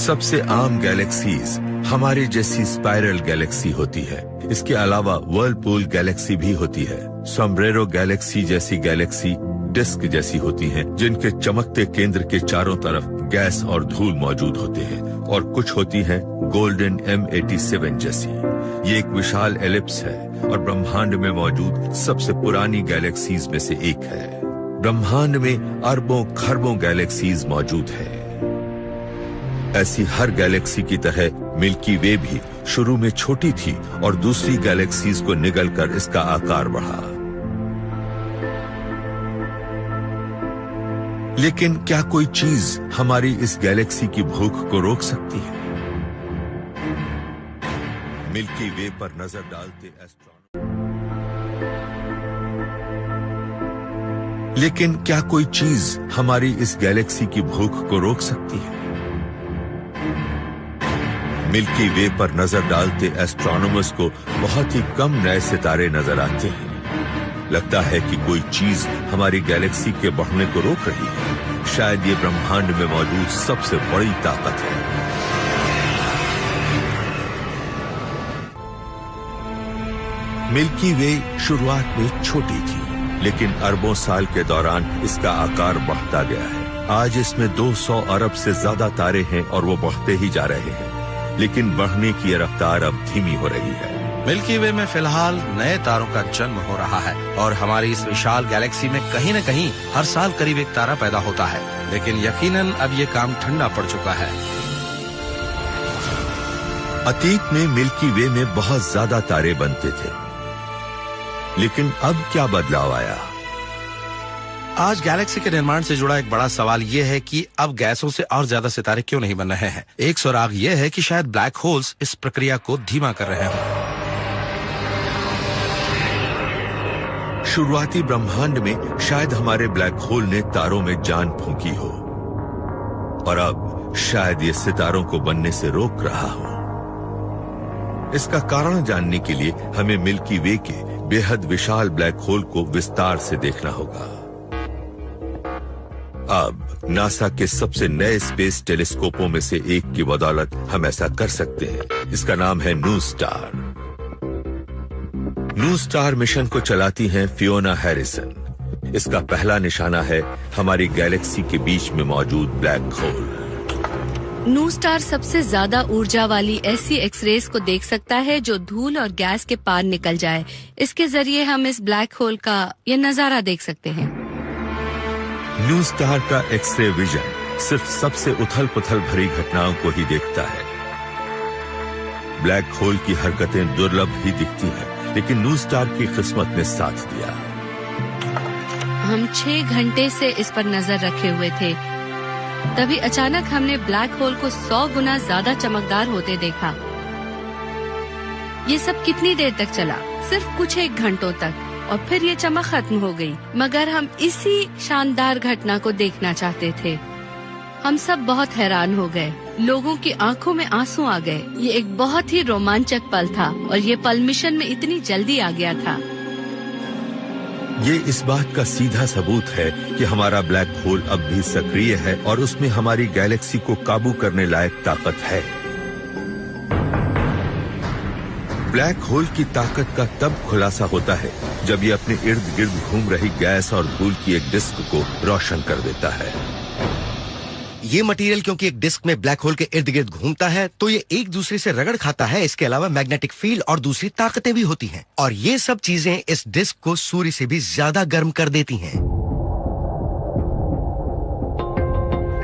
सबसे आम गैलेक्सीज हमारे जैसी स्पाइरल गैलेक्सी होती है। इसके अलावा वर्लपूल गैलेक्सी भी होती है। सोम्ब्रेरो गैलेक्सी जैसी गैलेक्सी डिस्क जैसी होती हैं, जिनके चमकते केंद्र के चारों तरफ गैस और धूल मौजूद होते हैं, और कुछ होती हैं गोल्डन M87 जैसी। ये एक विशाल एलिप्स है और ब्रह्मांड में मौजूद सबसे पुरानी गैलेक्सीज में से एक है। ब्रह्मांड में अरबों खरबों गैलेक्सीज मौजूद है। ऐसी हर गैलेक्सी की तरह मिल्की वे भी शुरू में छोटी थी और दूसरी गैलेक्सीज को निगलकर इसका आकार बढ़ा। लेकिन क्या कोई चीज हमारी इस गैलेक्सी की भूख को रोक सकती है? मिल्की वे पर नजर डालते लेकिन क्या कोई चीज हमारी इस गैलेक्सी की भूख को रोक सकती है? मिल्की वे पर नजर डालते एस्ट्रोनॉमर्स को बहुत ही कम नए सितारे नजर आते हैं। लगता है कि कोई चीज हमारी गैलेक्सी के बढ़ने को रोक रही है। शायद ये ब्रह्मांड में मौजूद सबसे बड़ी ताकत है। मिल्की वे शुरुआत में छोटी थी, लेकिन अरबों साल के दौरान इसका आकार बढ़ता गया है। आज इसमें 200 अरब से ज्यादा तारे हैं और वो बढ़ते ही जा रहे हैं, लेकिन बढ़ने की रफ्तार अब धीमी हो रही है। मिल्की वे में फिलहाल नए तारों का जन्म हो रहा है और हमारी इस विशाल गैलेक्सी में कहीं न कहीं हर साल करीब एक तारा पैदा होता है, लेकिन यकीनन अब ये काम ठंडा पड़ चुका है। अतीत में मिल्की वे में बहुत ज्यादा तारे बनते थे, लेकिन अब क्या बदलाव आया? आज गैलेक्सी के निर्माण से जुड़ा एक बड़ा सवाल यह है कि अब गैसों से और ज्यादा सितारे क्यों नहीं बन रहे हैं। एक सुराग यह है कि शायद ब्लैक होल्स इस प्रक्रिया को धीमा कर रहे हैं। शुरुआती ब्रह्मांड में शायद हमारे ब्लैक होल ने तारों में जान फूंकी हो, और अब शायद ये सितारों को बनने से रोक रहा हो। इसका कारण जानने के लिए हमें मिल्की वे के बेहद विशाल ब्लैक होल को विस्तार से देखना होगा। अब नासा के सबसे नए स्पेस टेलीस्कोपों में से एक की बदौलत हम ऐसा कर सकते हैं। इसका नाम है new star. New star mission को चलाती हैं फियोना हैरिसन। इसका पहला निशाना है हमारी गैलेक्सी के बीच में मौजूद ब्लैक होल। न्यू स्टार सबसे ज्यादा ऊर्जा वाली ऐसी एक्सरेज को देख सकता है जो धूल और गैस के पार निकल जाए। इसके जरिए हम इस ब्लैक होल का ये नजारा देख सकते हैं। न्यू स्टार का एक्सरे विजन सिर्फ सबसे उथल पुथल भरी घटनाओं को ही देखता है। ब्लैक होल की हरकतें दुर्लभ ही दिखती हैं, लेकिन न्यू स्टार की किस्मत ने साथ दिया। हम 6 घंटे से इस पर नजर रखे हुए थे, तभी अचानक हमने ब्लैक होल को 100 गुना ज्यादा चमकदार होते देखा। ये सब कितनी देर तक चला? सिर्फ कुछ 1 घंटों तक, और फिर ये चमक खत्म हो गई। मगर हम इसी शानदार घटना को देखना चाहते थे। हम सब बहुत हैरान हो गए। लोगों की आंखों में आंसू आ गए। ये एक बहुत ही रोमांचक पल था, और ये पल मिशन में इतनी जल्दी आ गया था। ये इस बात का सीधा सबूत है कि हमारा ब्लैक होल अब भी सक्रिय है और उसमें हमारी गैलेक्सी को काबू करने लायक ताकत है। ब्लैक होल की ताकत का तब खुलासा होता है जब ये अपने इर्द गिर्द घूम रही गैस और धूल की एक डिस्क को रोशन कर देता है। ये मटेरियल क्योंकि एक डिस्क में ब्लैक होल के इर्द गिर्द घूमता है, तो ये एक दूसरे से रगड़ खाता है। इसके अलावा मैग्नेटिक फील्ड और दूसरी ताकतें भी होती हैं, और ये सब चीजें इस डिस्क को सूर्य से भी ज्यादा गर्म कर देती हैं।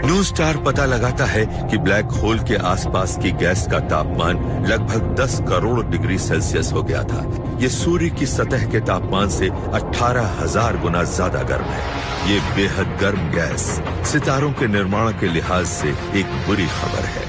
न्यू स्टार पता लगाता है कि ब्लैक होल के आसपास की गैस का तापमान लगभग 10 करोड़ डिग्री सेल्सियस हो गया था। ये सूर्य की सतह के तापमान से 18,000 गुना ज्यादा गर्म है। ये बेहद गर्म गैस सितारों के निर्माण के लिहाज से एक बुरी खबर है।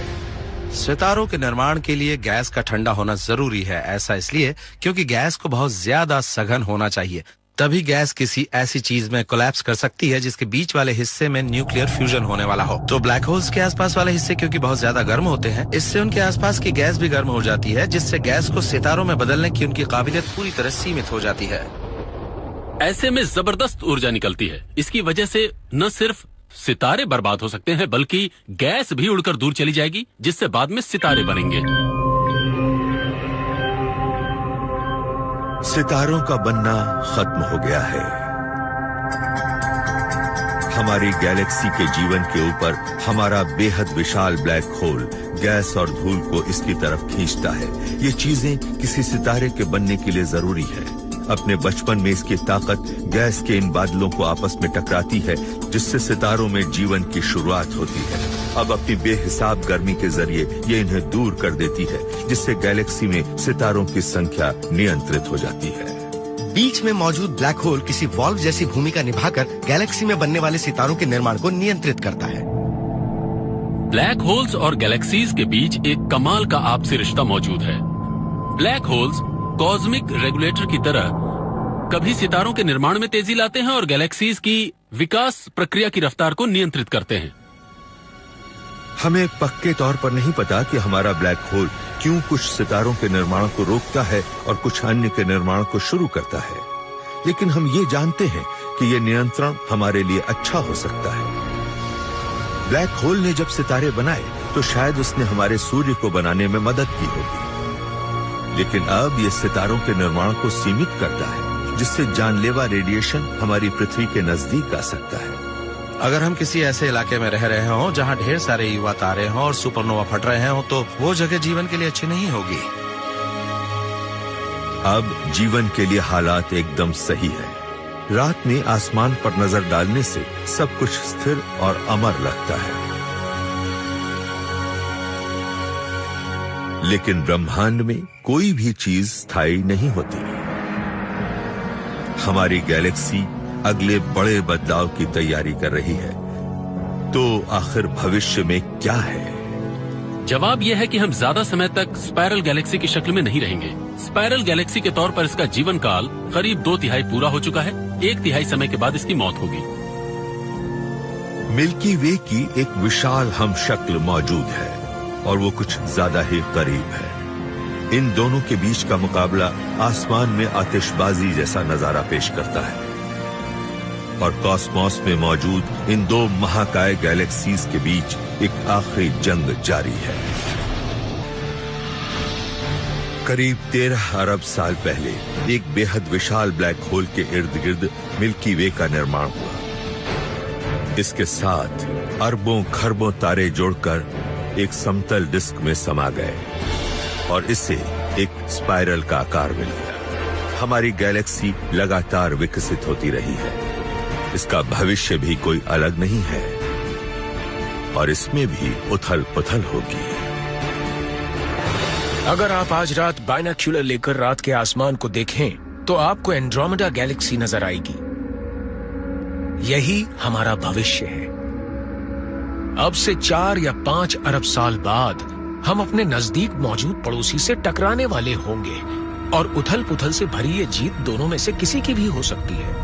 सितारों के निर्माण के लिए गैस का ठंडा होना जरूरी है। ऐसा इसलिए क्योंकि गैस को बहुत ज्यादा सघन होना चाहिए, तभी गैस किसी ऐसी चीज में कोलैप्स कर सकती है जिसके बीच वाले हिस्से में न्यूक्लियर फ्यूजन होने वाला हो। तो ब्लैक होल्स के आसपास वाले हिस्से क्योंकि बहुत ज्यादा गर्म होते हैं, इससे उनके आसपास की गैस भी गर्म हो जाती है, जिससे गैस को सितारों में बदलने की उनकी काबिलियत पूरी तरह सीमित हो जाती है। ऐसे में जबरदस्त ऊर्जा निकलती है। इसकी वजह से न सिर्फ सितारे बर्बाद हो सकते हैं, बल्कि गैस भी उड़कर दूर चली जाएगी, जिससे बाद में सितारे बनेंगे। सितारों का बनना खत्म हो गया है। हमारी गैलेक्सी के जीवन के ऊपर हमारा बेहद विशाल ब्लैक होल गैस और धूल को इसकी तरफ खींचता है। ये चीजें किसी सितारे के बनने के लिए जरूरी है। अपने बचपन में इसकी ताकत गैस के इन बादलों को आपस में टकराती है, जिससे सितारों में जीवन की शुरुआत होती है। अब अपनी बेहिसाब गर्मी के जरिए ये इन्हें दूर कर देती है, जिससे गैलेक्सी में सितारों की संख्या नियंत्रित हो जाती है। बीच में मौजूद ब्लैक होल किसी वॉल्व जैसी भूमिका निभाकर गैलेक्सी में बनने वाले सितारों के निर्माण को नियंत्रित करता है। ब्लैक होल्स और गैलेक्सीज के बीच एक कमाल का आपसी रिश्ता मौजूद है। ब्लैक होल्स कॉस्मिक रेगुलेटर की तरह कभी सितारों के निर्माण में तेजी लाते हैं और गैलेक्सीज की विकास प्रक्रिया की रफ्तार को नियंत्रित करते हैं। हमें पक्के तौर पर नहीं पता कि हमारा ब्लैक होल क्यों कुछ सितारों के निर्माण को रोकता है और कुछ अन्य के निर्माण को शुरू करता है, लेकिन हम ये जानते हैं कि ये नियंत्रण हमारे लिए अच्छा हो सकता है। ब्लैक होल ने जब सितारे बनाए तो शायद उसने हमारे सूर्य को बनाने में मदद की होगी, लेकिन अब ये सितारों के निर्माण को सीमित करता है, जिससे जानलेवा रेडिएशन हमारी पृथ्वी के नजदीक आ सकता है। अगर हम किसी ऐसे इलाके में रह रहे हों जहां ढेर सारे युवा तारे हों और सुपरनोवा फट रहे हों, तो वो जगह जीवन के लिए अच्छी नहीं होगी। अब जीवन के लिए हालात एकदम सही है। रात में आसमान पर नजर डालने से सब कुछ स्थिर और अमर लगता है, लेकिन ब्रह्मांड में कोई भी चीज स्थायी नहीं होती। हमारी गैलेक्सी अगले बड़े बदलाव की तैयारी कर रही है। तो आखिर भविष्य में क्या है? जवाब यह है कि हम ज्यादा समय तक स्पाइरल गैलेक्सी की शक्ल में नहीं रहेंगे। स्पाइरल गैलेक्सी के तौर पर इसका जीवन काल करीब 2/3 पूरा हो चुका है। 1/3 समय के बाद इसकी मौत होगी। मिल्की वे की एक विशाल हमशक्ल मौजूद है और वो कुछ ज्यादा ही करीब है। इन दोनों के बीच का मुकाबला आसमान में आतिशबाजी जैसा नजारा पेश करता है और कॉस्मोस में मौजूद इन दो महाकाय गैलेक्सीज के बीच एक आखिरी जंग जारी है। करीब 13 अरब साल पहले एक बेहद विशाल ब्लैक होल के इर्द गिर्द मिल्की वे का निर्माण हुआ। इसके साथ अरबों खरबों तारे जोड़कर एक समतल डिस्क में समा गए और इससे एक स्पाइरल का आकार मिल गया। हमारी गैलेक्सी लगातार विकसित होती रही है। इसका भविष्य भी कोई अलग नहीं है और इसमें भी उथल पुथल होगी। अगर आप आज रात बाइनोक्यूलर लेकर रात के आसमान को देखें तो आपको एंड्रोमेडा गैलेक्सी नजर आएगी। यही हमारा भविष्य है। अब से 4 या 5 अरब साल बाद हम अपने नजदीक मौजूद पड़ोसी से टकराने वाले होंगे और उथल पुथल से भरी ये जीत दोनों में से किसी की भी हो सकती है।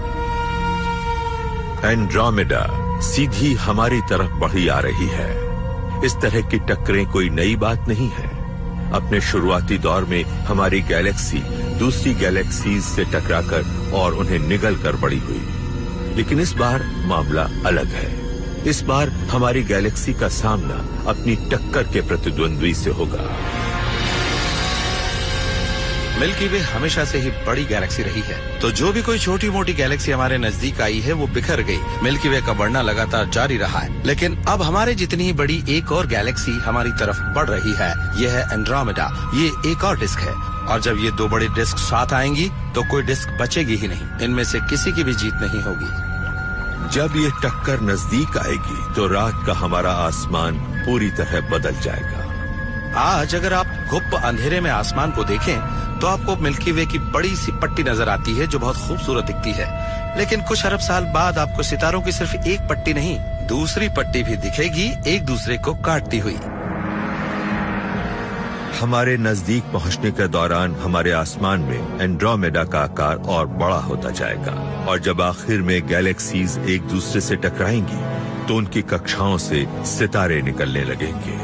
एंड्रोमेडा सीधी हमारी तरफ बढ़ी आ रही है। इस तरह की टक्करें कोई नई बात नहीं है। अपने शुरुआती दौर में हमारी गैलेक्सी दूसरी गैलेक्सीज से टकराकर और उन्हें निगल कर बड़ी हुई, लेकिन इस बार मामला अलग है। इस बार हमारी गैलेक्सी का सामना अपनी टक्कर के प्रतिद्वंद्वी से होगा। मिल्की वे हमेशा से ही बड़ी गैलेक्सी रही है, तो जो भी कोई छोटी मोटी गैलेक्सी हमारे नजदीक आई है वो बिखर गई। मिल्की वे का बढ़ना लगातार जारी रहा है, लेकिन अब हमारे जितनी ही बड़ी एक और गैलेक्सी हमारी तरफ बढ़ रही है। यह है एंड्रोमेडा। ये एक और डिस्क है और जब ये दो बड़ी डिस्क साथ आएंगी तो कोई डिस्क बचेगी ही नहीं। इनमें से किसी की भी जीत नहीं होगी। जब ये टक्कर नजदीक आएगी तो रात का हमारा आसमान पूरी तरह बदल जाएगा। आज अगर आप गुप्त अंधेरे में आसमान को देखें तो आपको मिल्की वे की बड़ी सी पट्टी नजर आती है जो बहुत खूबसूरत दिखती है, लेकिन कुछ अरब साल बाद आपको सितारों की सिर्फ एक पट्टी नहीं, दूसरी पट्टी भी दिखेगी, एक दूसरे को काटती हुई। हमारे नजदीक पहुंचने के दौरान हमारे आसमान में एंड्रोमेडा का आकार और बड़ा होता जाएगा और जब आखिर में गैलेक्सीज एक दूसरे से टकराएंगी तो उनकी कक्षाओं से सितारे निकलने लगेंगे।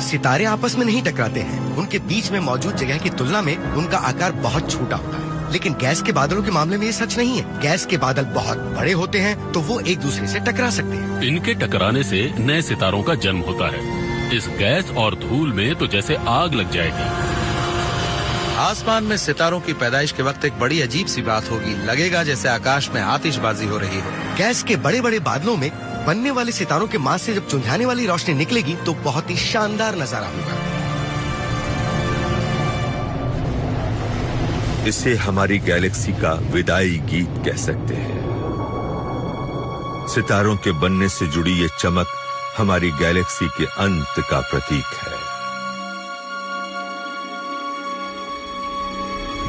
सितारे आपस में नहीं टकराते हैं। उनके बीच में मौजूद जगह की तुलना में उनका आकार बहुत छोटा होता है। लेकिन गैस के बादलों के मामले में ये सच नहीं है। गैस के बादल बहुत बड़े होते हैं तो वो एक दूसरे से टकरा सकते हैं। इनके टकराने से नए सितारों का जन्म होता है। इस गैस और धूल में तो जैसे आग लग जाएगी। आसमान में सितारों की पैदाइश के वक्त एक बड़ी अजीब सी बात होगी। लगेगा जैसे आकाश में आतिशबाजी हो रही हो। गैस के बड़े बड़े बादलों में बनने वाले सितारों के मास से जब चुंझाने वाली रोशनी निकलेगी तो बहुत ही शानदार नजारा होगा। इसे हमारी गैलेक्सी का विदाई गीत कह सकते हैं। सितारों के बनने से जुड़ी ये चमक हमारी गैलेक्सी के अंत का प्रतीक है।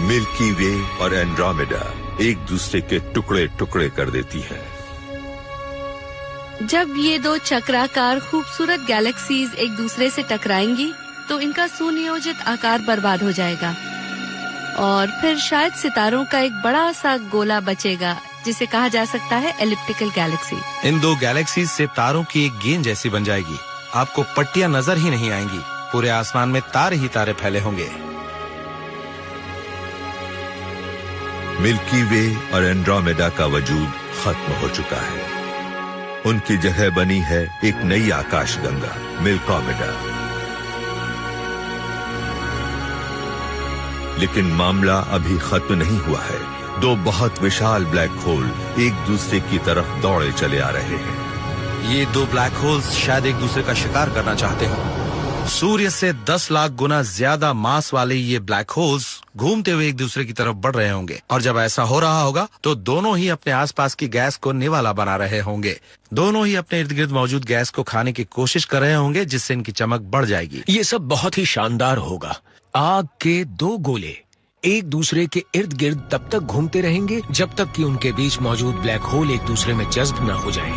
मिल्की वे और एंड्रोमेडा एक दूसरे के टुकड़े टुकड़े कर देती है। जब ये दो चक्राकार खूबसूरत गैलेक्सीज एक दूसरे से टकराएंगी तो इनका सुनियोजित आकार बर्बाद हो जाएगा और फिर शायद सितारों का एक बड़ा सा गोला बचेगा जिसे कहा जा सकता है एलिप्टिकल गैलेक्सी। इन दो गैलेक्सीज से तारों की एक गेंद जैसी बन जाएगी। आपको पट्टियां नजर ही नहीं आएंगी। पूरे आसमान में तारे ही तारे फैले होंगे। मिल्की वे और एंड्रोमेडा का वजूद खत्म हो चुका है। उनकी जगह बनी है एक नई आकाशगंगा मिल्कोमेडा। लेकिन मामला अभी खत्म नहीं हुआ है। दो बहुत विशाल ब्लैक होल एक दूसरे की तरफ दौड़े चले आ रहे हैं। ये दो ब्लैक होल्स शायद एक दूसरे का शिकार करना चाहते हो। सूर्य से 10 लाख गुना ज्यादा मास वाले ये ब्लैक होल्स घूमते हुए एक दूसरे की तरफ बढ़ रहे होंगे और जब ऐसा हो रहा होगा तो दोनों ही अपने आसपास की गैस को निवाला बना रहे होंगे। दोनों ही अपने इर्द गिर्द मौजूद गैस को खाने की कोशिश कर रहे होंगे जिससे इनकी चमक बढ़ जाएगी। ये सब बहुत ही शानदार होगा। आग के दो गोले एक दूसरे के इर्द गिर्द तब तक घूमते रहेंगे जब तक कि उनके बीच मौजूद ब्लैक होल एक दूसरे में जज्ब न हो जाएं।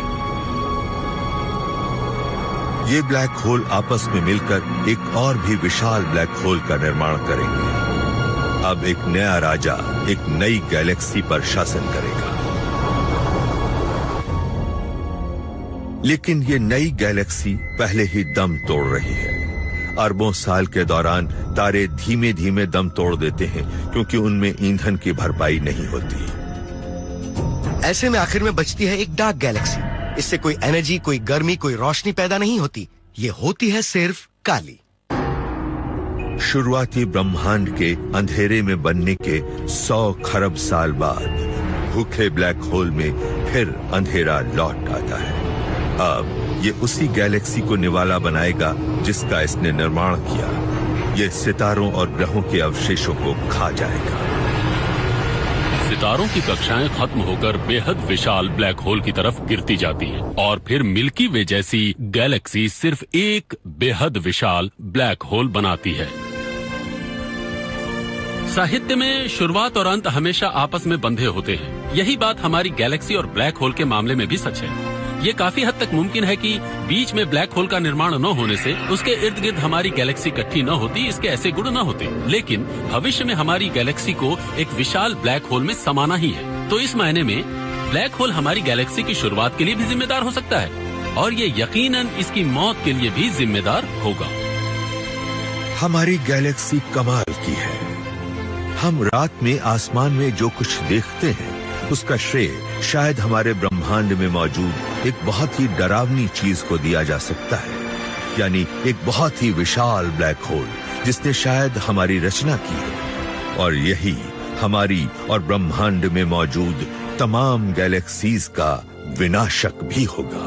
ये ब्लैक होल आपस में मिलकर एक और भी विशाल ब्लैक होल का निर्माण करेंगे। अब एक नया राजा एक नई गैलेक्सी पर शासन करेगा। लेकिन ये नई गैलेक्सी पहले ही दम तोड़ रही है। अरबों साल के दौरान तारे धीमे धीमे दम तोड़ देते हैं क्योंकि उनमें ईंधन की भरपाई नहीं होती। ऐसे में आखिर में बचती है एक डार्क गैलेक्सी। इससे कोई एनर्जी, कोई गर्मी, कोई रोशनी पैदा नहीं होती। ये होती है सिर्फ काली। शुरुआती ब्रह्मांड के अंधेरे में बनने के 100 खरब साल बाद भूखे ब्लैक होल में फिर अंधेरा लौट आता है। अब ये उसी गैलेक्सी को निवाला बनाएगा जिसका इसने निर्माण किया। ये सितारों और ग्रहों के अवशेषों को खा जाएगा। सितारों की कक्षाएं खत्म होकर बेहद विशाल ब्लैक होल की तरफ गिरती जाती हैं और फिर मिल्की वे जैसी गैलेक्सी सिर्फ एक बेहद विशाल ब्लैक होल बनाती है। साहित्य में शुरुआत और अंत हमेशा आपस में बंधे होते हैं। यही बात हमारी गैलेक्सी और ब्लैक होल के मामले में भी सच है। ये काफी हद तक मुमकिन है कि बीच में ब्लैक होल का निर्माण न होने से उसके इर्द गिर्द हमारी गैलेक्सी इकट्ठी न होती, इसके ऐसे गुण न होते। लेकिन भविष्य में हमारी गैलेक्सी को एक विशाल ब्लैक होल में समाना ही है। तो इस मायने में ब्लैक होल हमारी गैलेक्सी की शुरुआत के लिए भी जिम्मेदार हो सकता है और ये यकीनन इसकी मौत के लिए भी जिम्मेदार होगा। हमारी गैलेक्सी कमाल की है। हम रात में आसमान में जो कुछ देखते हैं उसका श्रेय शायद हमारे ब्रह्मांड में मौजूद एक बहुत ही डरावनी चीज को दिया जा सकता है, यानी एक बहुत ही विशाल ब्लैक होल जिसने शायद हमारी रचना की है और यही हमारी और ब्रह्मांड में मौजूद तमाम गैलेक्सीज का विनाशक भी होगा।